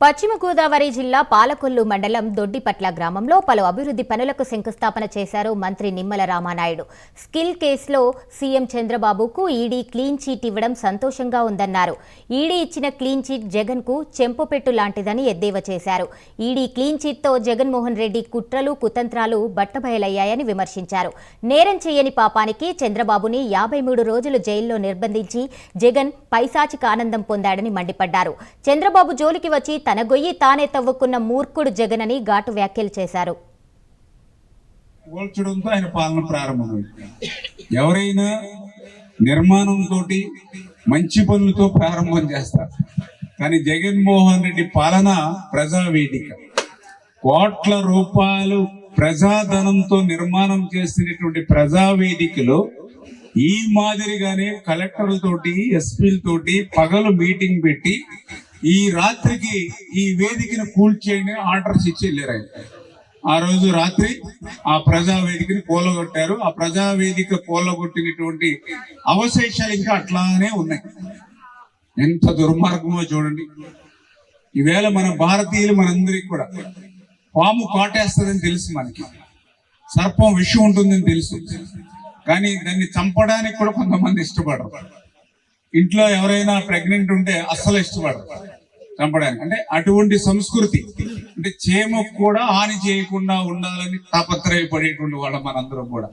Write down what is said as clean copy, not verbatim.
పశ్చిమ గోదావరి జిల్లా పాలకొల్లు మండలం దొడ్డిపట్ల గ్రామంలో పలు అభివృద్ధి పనులకు శంకుస్థాపన చేశారు మంత్రి నిమ్మల రామానాయుడు. స్కిల్ కేసులో సీఎం చంద్రబాబుకు ఈడీ క్లీన్ చీట్ ఇవ్వడం సంతోషంగా ఉందన్నారు. ఈడీ ఇచ్చిన క్లీన్ చీట్ జగన్ కు చెంపుపెట్టు లాంటిదని ఎద్దేవా చేశారు. ఈడీ క్లీన్ చీట్తో జగన్మోహన్ రెడ్డి కుట్రలు కుతంత్రాలు బట్టబయలయ్యాయని విమర్శించారు. నేరం చేయని పాపానికి చంద్రబాబుని 53 రోజులు జైల్లో నిర్బంధించి జగన్ పైశాచిక ఆనందం పొందాడని మండిపడ్డారు. చంద్రబాబు జోలికి వచ్చి తన గొయ్యి తానే తవ్వుకున్న మూర్ఖుడు జగన్ అని ఘాటు వ్యాఖ్యలు చేశారు. ఆయన పాలన ప్రారంభమైంది. ఎవరైనా నిర్మాణంతో మంచి పనులతో ప్రారంభం చేస్తారు. కానీ జగన్మోహన్ రెడ్డి పాలన ప్రజావేదిక, కోట్ల రూపాయలు ప్రజాధనంతో నిర్మాణం చేసినటువంటి ప్రజావేదికలో ఈ మాదిరిగానే కలెక్టర్లతోటి ఎస్పీలతోటి పగలు మీటింగ్ పెట్టి ఈ రాత్రికి ఈ వేదికను కూల్చేయని ఆర్డర్స్ ఇచ్చి వెళ్ళారు. ఆ రోజు రాత్రి ఆ ప్రజావేదికని కూలగొట్టారు. ఆ ప్రజావేదిక కూలగొట్టినటువంటి అవశేషాలు ఇంకా అట్లానే ఉన్నాయి. ఎంత దుర్మార్గమో చూడండి. ఈవేళ మన భారతీయులు మనందరికి కూడా పాము కాటేస్తుందని తెలుసు, మనకి సర్పం విషం ఉంటుందని తెలుసు. కానీ దాన్ని చంపడానికి కూడా కొంతమంది ఇష్టపడరు. ఇంట్లో ఎవరైనా ప్రెగ్నెంట్ ఉంటే అస్సలు ఇష్టపడరు చంపడానికి. అంటే అటువంటి సంస్కృతి, అంటే చేమకు కూడా హాని చేయకుండా ఉండాలని తాపత్రయపడేటువంటి వాళ్ళ మనందరం కూడా.